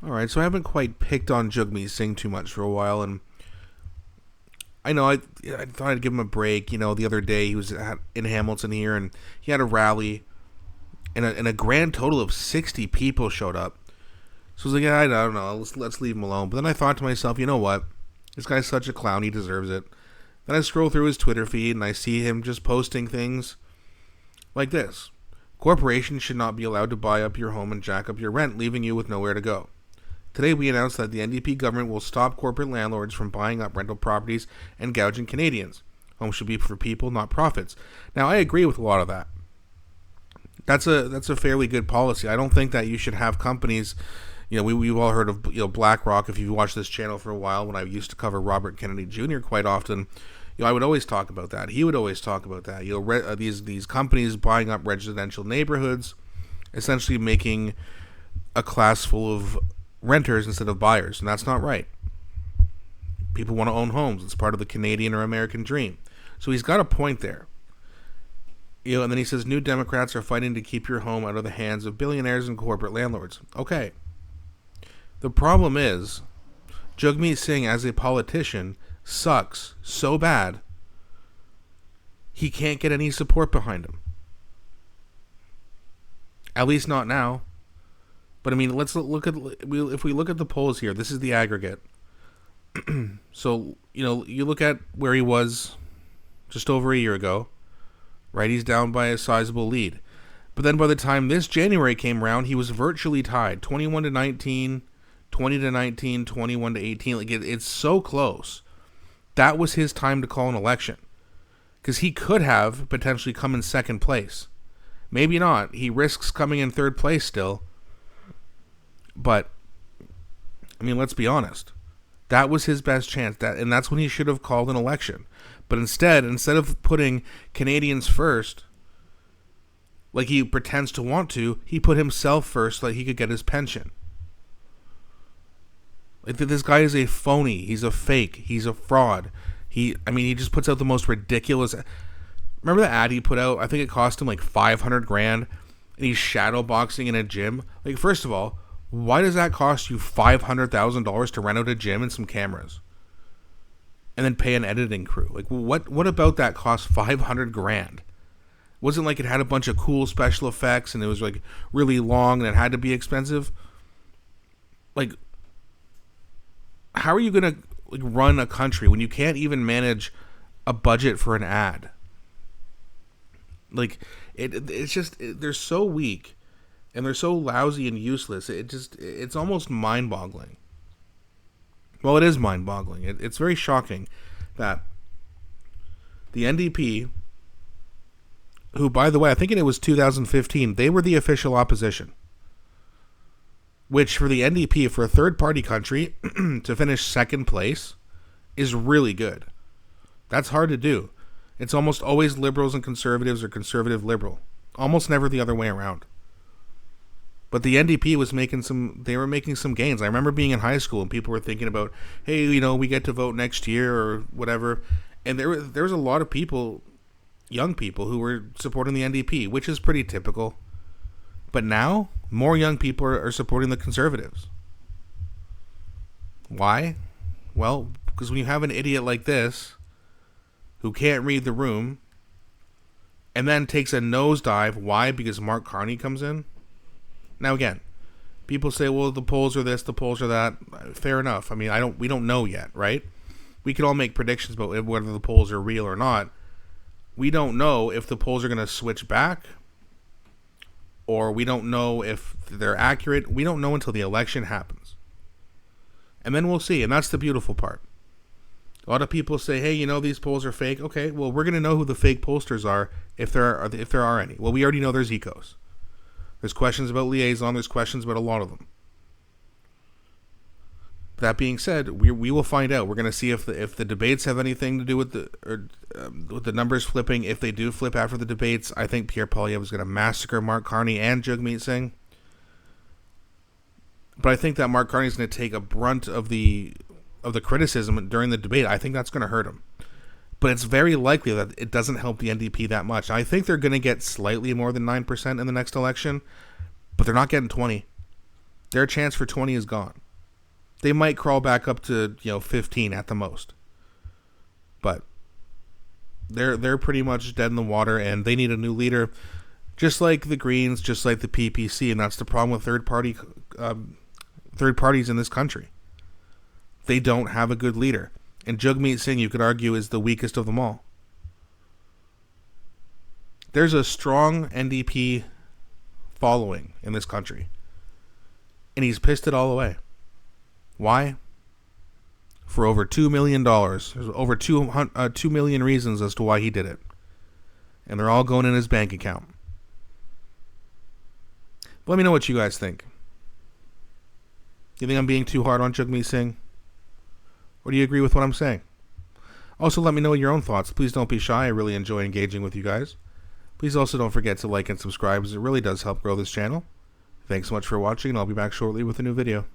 All right, so I haven't quite picked on Jagmeet Singh too much for a while, and I know I thought I'd give him a break. The other day he was in Hamilton here, and he had a rally, and a grand total of 60 people showed up. So I was like, yeah, I don't know, let's leave him alone. But then I thought to myself, you know what? This guy's such a clown, he deserves it. Then I scroll through his Twitter feed, and I see him just posting things like this. Corporations should not be allowed to buy up your home and jack up your rent, leaving you with nowhere to go. Today we announced that the NDP government will stop corporate landlords from buying up rental properties and gouging Canadians. Homes should be for people, not profits. Now, I agree with a lot of that. That's a fairly good policy. I don't think that you should have companies. We've all heard of BlackRock. If you've watched this channel for a while, when I used to cover Robert Kennedy Jr. quite often, I would always talk about that. He would always talk about that. These companies buying up residential neighborhoods, essentially making a class full of renters instead of buyers, and that's not right. People want to own homes. It's part of the Canadian or American dream. So he's got a point there. And then he says New Democrats are fighting to keep your home out of the hands of billionaires and corporate landlords. Okay. The problem is, Jagmeet Singh as a politician sucks so bad he can't get any support behind him. At least not now. But I mean, let's look at, if we look at the polls here, this is the aggregate. So, you look at where he was just over a year ago, right? He's down by a sizable lead. But then by the time this January came around, he was virtually tied, 21-19, 20-19, 21-18. Like it's so close. That was his time to call an election, because he could have potentially come in second place. Maybe not. He risks coming in third place still. But, I mean, let's be honest. That was his best chance, and that's when he should have called an election. But instead of putting Canadians first, like he pretends to want to, he put himself first so that he could get his pension. Like, this guy is a phony. He's a fake. He's a fraud. He just puts out the most ridiculous. Remember the ad he put out? I think it cost him like $500,000, and he's shadow boxing in a gym. Like, first of all, why does that cost you $500,000 to rent out a gym and some cameras, and then pay an editing crew? Like, what about that cost $500,000? Wasn't like it had a bunch of cool special effects and it was like really long and it had to be expensive. Like, how are you gonna run a country when you can't even manage a budget for an ad? Like, it's just they're so weak. And they're so lousy and useless. It's almost mind-boggling. Well, it is mind-boggling. It's very shocking that the NDP, who, by the way, I think it was 2015, they were the official opposition. Which, for the NDP, for a third-party country, to finish second place, is really good. That's hard to do. It's almost always liberals and conservatives or conservative-liberal. Almost never the other way around. But the NDP was making some gains. I remember being in high school and people were thinking about, hey, we get to vote next year or whatever. And there was a lot of people, young people, who were supporting the NDP, which is pretty typical. But now, more young people are supporting the Conservatives. Why? Well, because when you have an idiot like this, who can't read the room, and then takes a nosedive, why? Because Mark Carney comes in? Now again, people say, well, the polls are this, the polls are that. Fair enough. I mean, we don't know yet, right? We can all make predictions about whether the polls are real or not. We don't know if the polls are going to switch back, or we don't know if they're accurate. We don't know until the election happens. And then we'll see, and that's the beautiful part. A lot of people say, hey, these polls are fake. Okay, well, we're going to know who the fake pollsters are if there are any. Well, we already know there's Ecos. There's questions about Liaison. There's questions about a lot of them. That being said, we will find out. We're going to see if the debates have anything to do with the numbers flipping. If they do flip after the debates, I think Pierre Poilievre is going to massacre Mark Carney and Jagmeet Singh. But I think that Mark Carney is going to take a brunt of the criticism during the debate. I think that's going to hurt him. But it's very likely that it doesn't help the NDP that much. I think they're going to get slightly more than 9% in the next election, but they're not getting 20. their chance for 20 is gone. They might crawl back up to 15 at the most, but they're pretty much dead in the water, and they need a new leader, just like the Greens, just like the PPC, and that's the problem with third parties in this country. They don't have a good leader, and Jagmeet Singh, you could argue, is the weakest of them all. There's a strong NDP following in this country, and he's pissed it all away. Why? For over $2 million. There's over 2 million reasons as to why he did it, and they're all going in his bank account. Let me know what you guys think. You think I'm being too hard on Jagmeet Singh? Or do you agree with what I'm saying? Also, let me know your own thoughts. Please don't be shy. I really enjoy engaging with you guys. Please also don't forget to like and subscribe, as it really does help grow this channel. Thanks so much for watching, and I'll be back shortly with a new video.